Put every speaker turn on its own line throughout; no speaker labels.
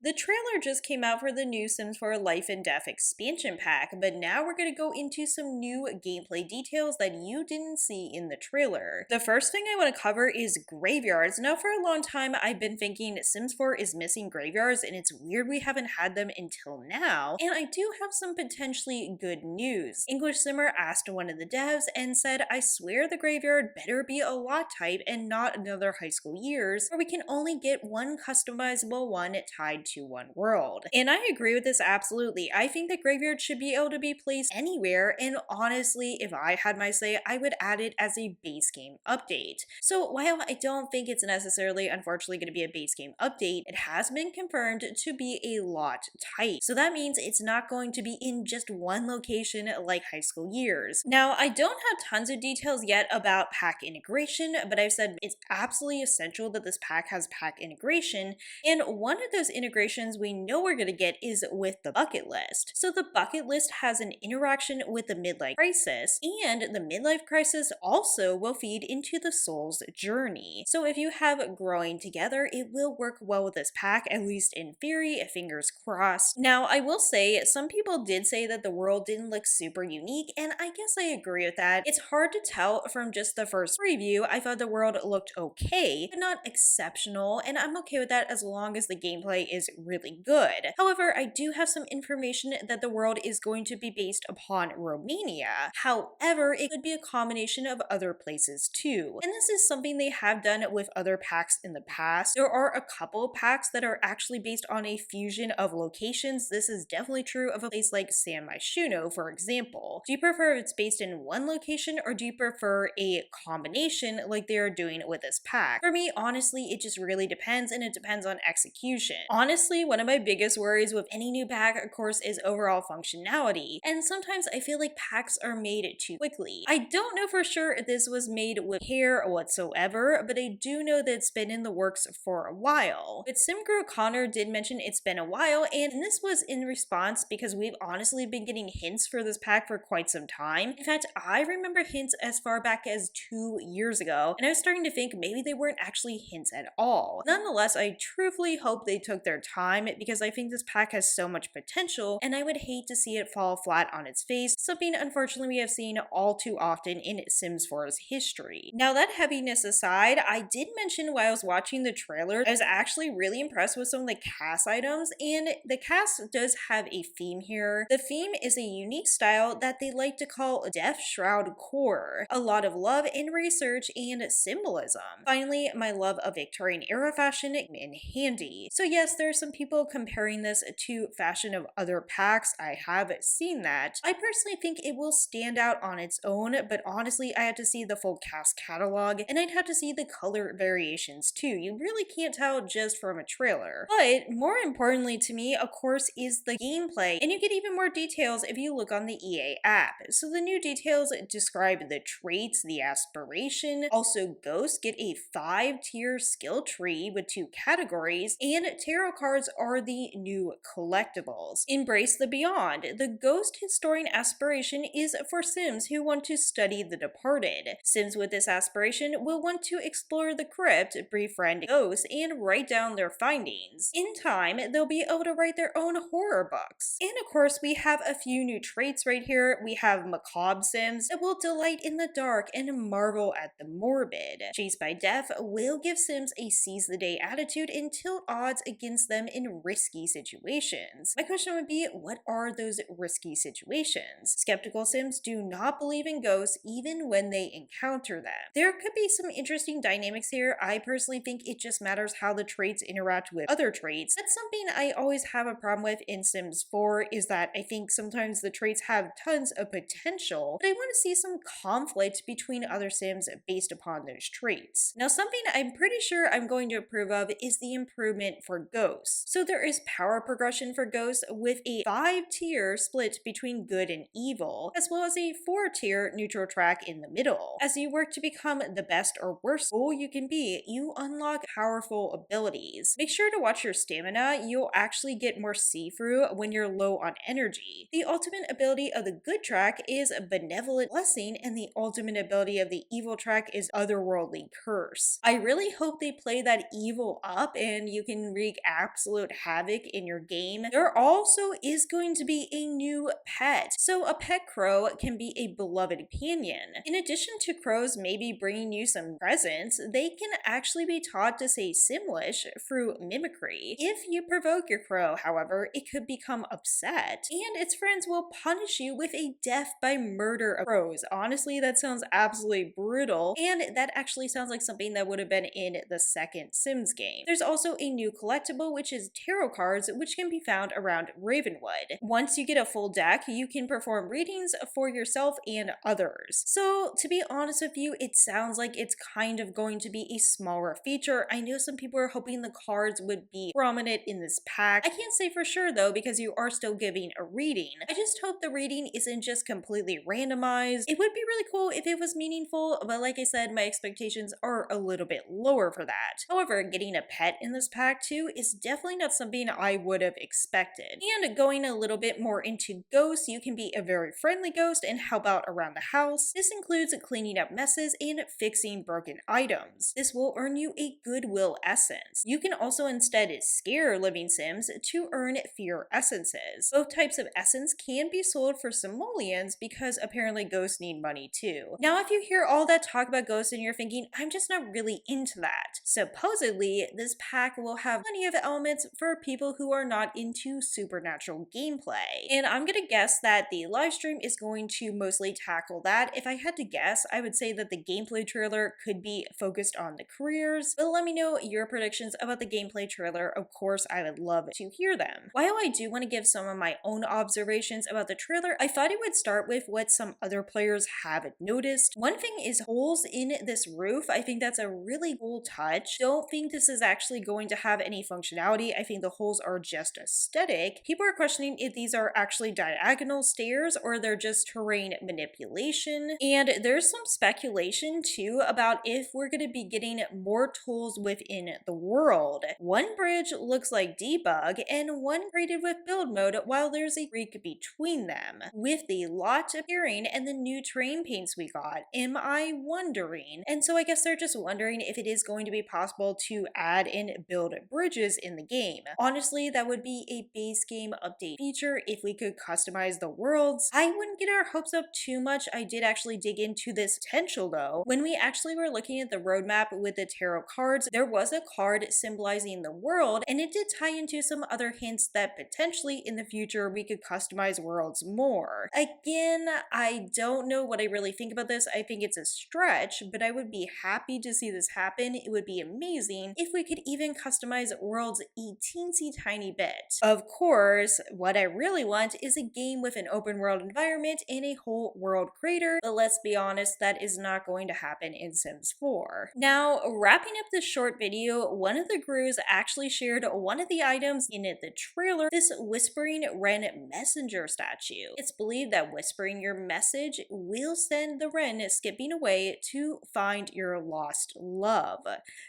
The trailer just came out for the new Sims 4 Life and Death expansion pack, but now we're going to go into some new gameplay details that you didn't see in the trailer. The first thing I want to cover is graveyards. Now, for a long time, I've been thinking Sims 4 is missing graveyards, and it's weird we haven't had them until now. And I do have some potentially good news. English Simmer asked one of the devs and said, I swear the graveyard better be a lot type and not another high school years, where we can only get one customizable one tied to one world. And I agree with this absolutely. I think that graveyard should be able to be placed anywhere, and honestly, if I had my say, I would add it as a base game update. So while I don't think it's necessarily, unfortunately, going to be a base game update, it has been confirmed to be a lot type. So that means it's not going to be in just one location like high school years. Now, I don't have tons of details yet about pack integration, but I've said it's absolutely essential that this pack has pack integration, and one of those integrations we know we're going to get is with the bucket list. So the bucket list has an interaction with the midlife crisis, and the midlife crisis also will feed into the soul's journey. So if you have growing together, it will work well with this pack, at least in theory, fingers crossed. Now, I will say, some people did say that the world didn't look super unique, and I guess I agree with that. It's hard to tell from just the first preview. I thought the world looked okay, but not exceptional, and I'm okay with that as long as the gameplay is really good. However, I do have some information that the world is going to be based upon Romania. However, it could be a combination of other places too. And this is something they have done with other packs in the past. There are a couple of packs that are actually based on a fusion of locations. This is definitely true of a place like San Myshuno, for example. Do you prefer if it's based in one location, or do you prefer a combination like they are doing with this pack? For me, honestly, it just really depends, and it depends on execution. Honestly, one of my biggest worries with any new pack, of course, is overall functionality, and sometimes I feel like packs are made too quickly. I don't know for sure if this was made with care whatsoever, but I do know that it's been in the works for a while. But SimGrew Connor did mention it's been a while, and this was in response because we've honestly been getting hints for this pack for quite some time. In fact, I remember hints as far back as 2 years ago, and I was starting to think maybe they weren't actually hints at all. Nonetheless, I truthfully hope they took their time, because I think this pack has so much potential, and I would hate to see it fall flat on its face, something unfortunately we have seen all too often in Sims 4's history. Now, that heaviness aside, I did mention while I was watching the trailer, I was actually really impressed with some of the CAS items, and the CAS does have a theme here. The theme is a unique style that they like to call Death Shroud Core. A lot of love in research and symbolism. Finally, my love of Victorian era fashion in handy. So yes, there are some people comparing this to fashion of other packs. I have seen that. I personally think it will stand out on its own, but honestly, I had to see the full cast catalog, and I'd have to see the color variations too. You really can't tell just from a trailer. But more importantly to me, of course, is the gameplay, and you get even more details if you look on the EA app. So the new details describe the traits, the aspiration. Also, ghosts get a 5-tier skill tree with 2 categories, and tarot cards are the new collectibles. Embrace the beyond. The ghost historian aspiration is for Sims who want to study the departed. Sims with this aspiration will want to explore the crypt, befriend ghosts, and write down their findings. In time, they'll be able to write their own horror books. And of course, we have a few new traits right here. We have macabre Sims that will delight in the dark and marvel at the morbid. Chased by Death will give Sims a seize the day attitude and tilt odds against them in risky situations. My question would be, what are those risky situations? Skeptical Sims do not believe in ghosts even when they encounter them. There could be some interesting dynamics here. I personally think it just matters how the traits interact with other traits. That's something I always have a problem with in Sims 4, is that I think sometimes the traits have tons of potential, but I want to see some conflict between other Sims based upon those traits. Now, something I'm pretty sure I'm going to approve of is the improvement for ghosts. So there is power progression for ghosts with a 5-tier split between good and evil, as well as a 4-tier neutral track in the middle. As you work to become the best or worst soul you can be, you unlock powerful abilities. Make sure to watch your stamina. You'll actually get more see-through when you're low on energy. The ultimate ability of the good track is Benevolent Blessing, and the ultimate ability of the evil track is Otherworldly Curse. I really hope they play that evil up and you can wreak absolute havoc in your game, there also is going to be a new pet. So a pet crow can be a beloved companion. In addition to crows maybe bringing you some presents, they can actually be taught to say Simlish through mimicry. If you provoke your crow, however, it could become upset, and its friends will punish you with a death by murder of crows. Honestly, that sounds absolutely brutal, and that actually sounds like something that would have been in the second Sims game. There's also a new collectible, which is tarot cards, which can be found around Ravenwood. Once you get a full deck, you can perform readings for yourself and others. So to be honest with you, it sounds like it's kind of going to be a smaller feature. I know some people are hoping the cards would be prominent in this pack. I can't say for sure though, because you are still giving a reading. I just hope the reading isn't just completely randomized. It would be really cool if it was meaningful, but like I said, my expectations are a little bit lower for that. However, getting a pet in this pack too is definitely not something I would have expected. And going a little bit more into ghosts, you can be a very friendly ghost and help out around the house. This includes cleaning up messes and fixing broken items. This will earn you a goodwill essence. You can also instead scare living Sims to earn fear essences. Both types of essence can be sold for simoleons because apparently ghosts need money too. Now, if you hear all that talk about ghosts and you're thinking, I'm just not really into that, supposedly this pack will have plenty of elements for people who are not into supernatural gameplay. And I'm gonna guess that the live stream is going to mostly tackle that. If I had to guess, I would say that the gameplay trailer could be focused on the careers, but let me know your predictions about the gameplay trailer. Of course, I would love to hear them. While I do want to give some of my own observations about the trailer, I thought I would start with what some other players have noticed. One thing is holes in this roof. I think that's a really cool touch. Don't think this is actually going to have any functionality. I think the holes are just aesthetic. People are questioning if these are actually diagonal stairs or they're just terrain manipulation. And there's some speculation too about if we're going to be getting more tools within the world. One bridge looks like debug and one created with build mode, while there's a creek between them. With the lot appearing and the new terrain paints we got, am I wondering? And so I guess they're just wondering if it is going to be possible to add and build bridges in the game. Honestly, that would be a base game update feature if we could customize the worlds. I wouldn't get our hopes up too much. I did actually dig into this potential though. When we actually were looking at the roadmap with the tarot cards, there was a card symbolizing the world, and it did tie into some other hints that potentially in the future we could customize worlds more. Again, I don't know what I really think about this. I think it's a stretch, but I would be happy to see this happen. It would be amazing if we could even customize worlds a teensy tiny bit. Of course, what I really want is a game with an open world environment and a whole world creator, but let's be honest, that is not going to happen in Sims 4. Now, wrapping up this short video, one of the gurus actually shared one of the items in the trailer, this Whispering Wren messenger statue. It's believed that whispering your message will send the wren skipping away to find your lost love.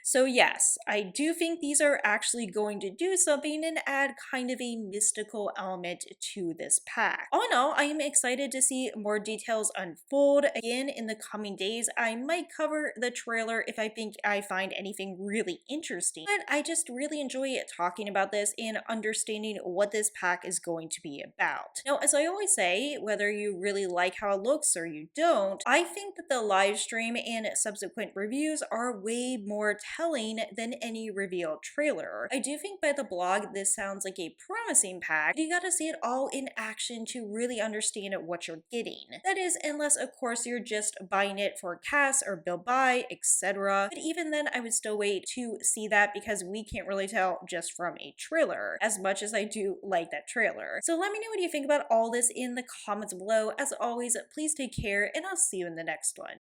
So yes, I do think these are actually going to do something and add kind of a mystical element to this pack. All in all, I am excited to see more details unfold. Again, in the coming days, I might cover the trailer if I think I find anything really interesting, but I just really enjoy talking about this and understanding what this pack is going to be about. Now, as I always say, whether you really like how it looks or you don't, I think that the live stream and subsequent reviews are way more telling than any revealed trailer. I do think by the blog this sounds like a promising pack, but you gotta see it all in action to really understand what you're getting. That is, unless of course you're just buying it for CAS or build buy, etc. But even then, I would still wait to see that because we can't really tell just from a trailer, as much as I do like that trailer. So let me know what you think about all this in the comments below. As always, please take care and I'll see you in the next one.